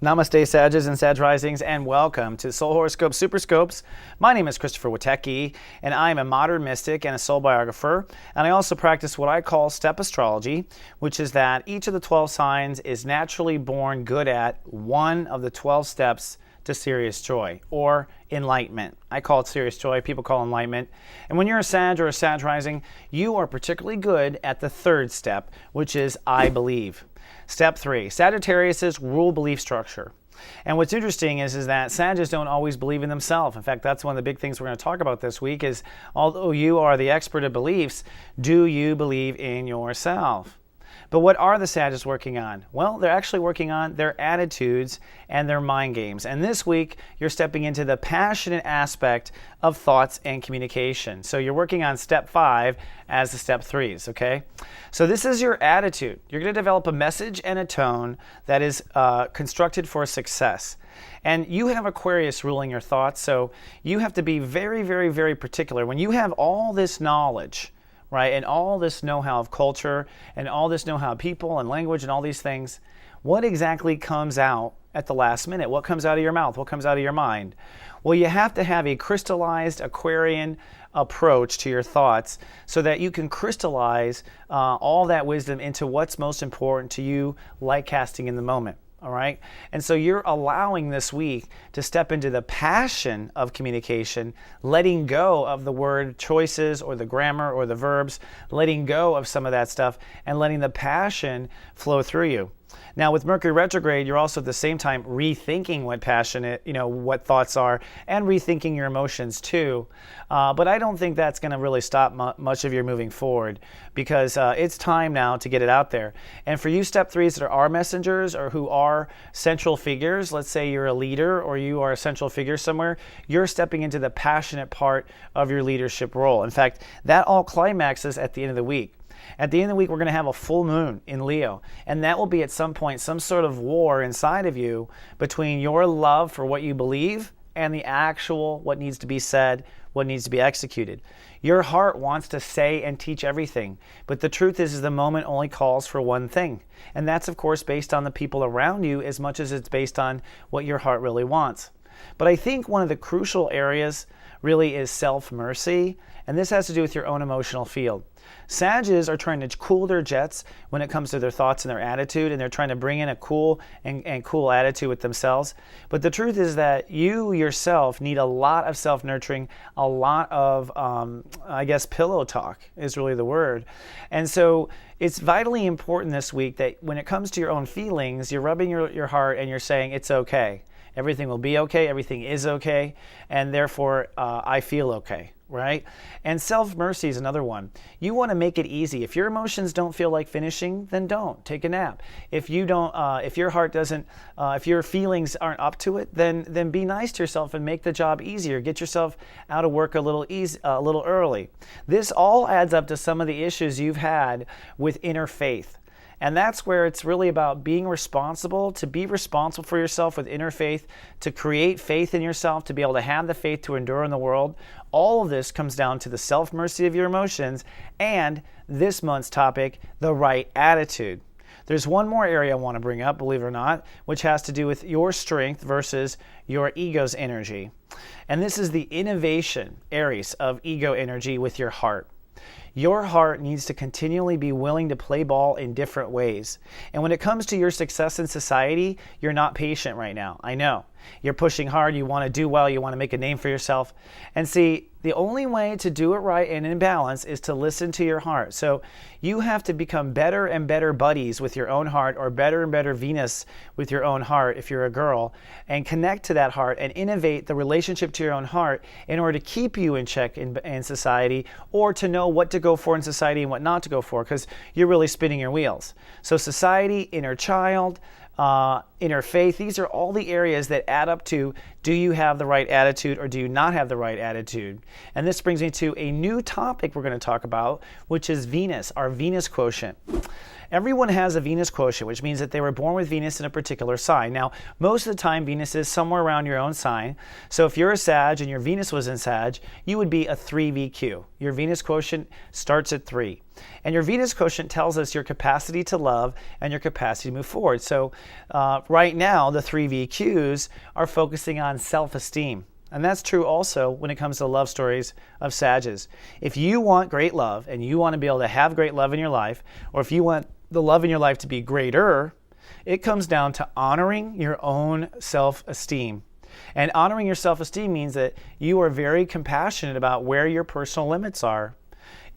Namaste, Sages and Sag Risings, and welcome to Soul Horoscope Superscopes. My name is Christopher Witecki, and I am a modern mystic and a soul biographer. And I also practice what I call step astrology, which is that each of the 12 signs is naturally born good at one of the 12 steps to serious joy or enlightenment. I call it serious joy, people call it enlightenment. And when you're a Sag or a Sag Rising, you are particularly good at the third step, which is I believe. Step 3, Sagittarius' rule belief structure. And what's interesting is that Sagittarius don't always believe in themselves. In fact, that's one of the big things we're going to talk about this week is, although you are the expert of beliefs, do you believe in yourself? But what are the Sagittarius working on? Well, they're actually working on their attitudes and their mind games. And this week, you're stepping into the passionate aspect of thoughts and communication. So you're working on step 5 as the step 3s, okay? So this is your attitude. You're going to develop a message and a tone that is constructed for success. And you have Aquarius ruling your thoughts, so you have to be very, very, very particular. When you have all this knowledge, right, and all this know-how of culture and all this know-how of people and language and all these things, what exactly comes out at the last minute? What comes out of your mouth? What comes out of your mind? Well, you have to have a crystallized Aquarian approach to your thoughts so that you can crystallize all that wisdom into what's most important to you, like casting in the moment. All right. And so you're allowing this week to step into the passion of communication, letting go of the word choices or the grammar or the verbs, letting go of some of that stuff and letting the passion flow through you. Now, with Mercury retrograde, you're also at the same time rethinking what passionate, what thoughts are, and rethinking your emotions too. But I don't think that's going to really stop much of your moving forward because it's time now to get it out there. And for you step 3s that are messengers or who are central figures, let's say you're a leader or you are a central figure somewhere, you're stepping into the passionate part of your leadership role. In fact, that all climaxes at the end of the week. At the end of the week, we're going to have a full moon in Leo, and that will be at some point some sort of war inside of you between your love for what you believe and the actual what needs to be said, what needs to be executed. Your heart wants to say and teach everything, but the truth is the moment only calls for one thing, and that's, of course, based on the people around you as much as it's based on what your heart really wants. But I think one of the crucial areas really is self-mercy, and this has to do with your own emotional field. Sages are trying to cool their jets when it comes to their thoughts and their attitude, and they're trying to bring in a cool and cool attitude with themselves. But the truth is that you yourself need a lot of self-nurturing, a lot of, pillow talk is really the word. And so it's vitally important this week that when it comes to your own feelings, you're rubbing your heart and you're saying, it's okay. Everything will be okay. Everything is okay. And therefore, I feel okay. Right? And self-mercy is another one. You want to make it easy. If your emotions don't feel like finishing, then don't. Take a nap. If you don't, if your heart doesn't, if your feelings aren't up to it, then be nice to yourself and make the job easier. Get yourself out of work a little early. This all adds up to some of the issues you've had with inner faith. And that's where it's really about being responsible, to be responsible for yourself with inner faith, to create faith in yourself, to be able to have the faith to endure in the world. All of this comes down to the self-mercy of your emotions and this month's topic, the right attitude. There's one more area I want to bring up, believe it or not, which has to do with your strength versus your ego's energy. And this is the innovation, Aries, of ego energy with your heart. Your heart needs to continually be willing to play ball in different ways. And when it comes to your success in society, you're not patient right now. I know. You're pushing hard. You want to do well. You want to make a name for yourself. And see, the only way to do it right and in balance is to listen to your heart. So you have to become better and better buddies with your own heart, or better and better Venus with your own heart if you're a girl, and connect to that heart and innovate the relationship to your own heart in order to keep you in check in society, or to know what to go for in society and what not to go for, because you're really spinning your wheels. So society, inner child, inner faith, these are all the areas that add up to, do you have the right attitude or do you not have the right attitude? And this brings me to a new topic we're going to talk about, which is Venus, our Venus quotient. everyone has a Venus quotient, which means that they were born with Venus in a particular sign. Now, most of the time, Venus is somewhere around your own sign. So if you're a Sag and your Venus was in Sag, you would be a 3 VQ. Your Venus quotient starts at 3. And your Venus quotient tells us your capacity to love and your capacity to move forward. So right now, the 3 VQs are focusing on self-esteem. And that's true also when it comes to love stories of Sages. If you want great love and you want to be able to have great love in your life, or if you want the love in your life to be greater, it comes down to honoring your own self-esteem. And honoring your self-esteem means that you are very compassionate about where your personal limits are.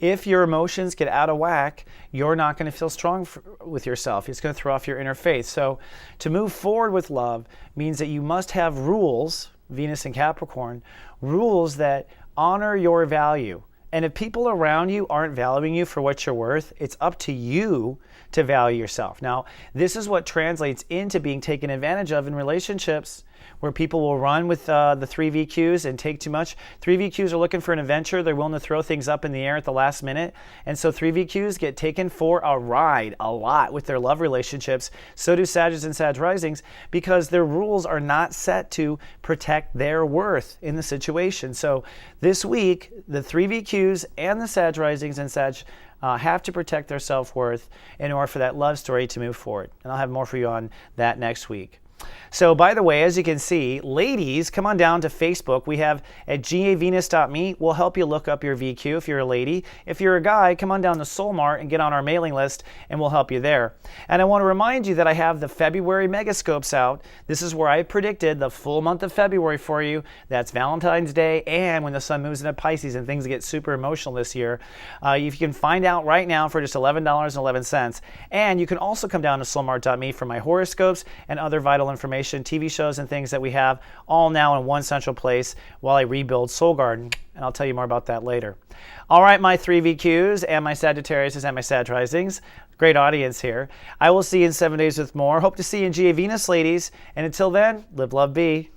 If your emotions get out of whack, you're not going to feel strong with yourself. It's going to throw off your inner faith. So to move forward with love means that you must have rules, Venus and Capricorn, rules that honor your value. And if people around you aren't valuing you for what you're worth, it's up to you to value yourself. Now, this is what translates into being taken advantage of in relationships, where people will run with the 3 VQs and take too much. 3 VQs are looking for an adventure. They're willing to throw things up in the air at the last minute. And so 3 VQs get taken for a ride a lot with their love relationships. So do Sagittarius and Sag Risings, because their rules are not set to protect their worth in the situation. So this week, the 3 VQs and the Sag Risings and Sag have to protect their self-worth in order for that love story to move forward. And I'll have more for you on that next week. So, by the way, as you can see, ladies, come on down to Facebook. We have at gavenus.me. We'll help you look up your VQ if you're a lady. If you're a guy, come on down to Soulmart and get on our mailing list, and we'll help you there. And I want to remind you that I have the February Megascopes out. This is where I predicted the full month of February for you. That's Valentine's Day and when the sun moves into Pisces and things get super emotional this year. You can find out right now for just $11.11. And you can also come down to soulmart.me for my horoscopes and other vital information, TV shows and things that we have all now in one central place while I rebuild Soul Garden, and I'll tell you more about that later. All right, my 3 VQs and my Sagittarius and my Sag Risings. Great audience here. I will see you in 7 days with more. Hope to see you in GA Venus, ladies. And until then, live, love, be.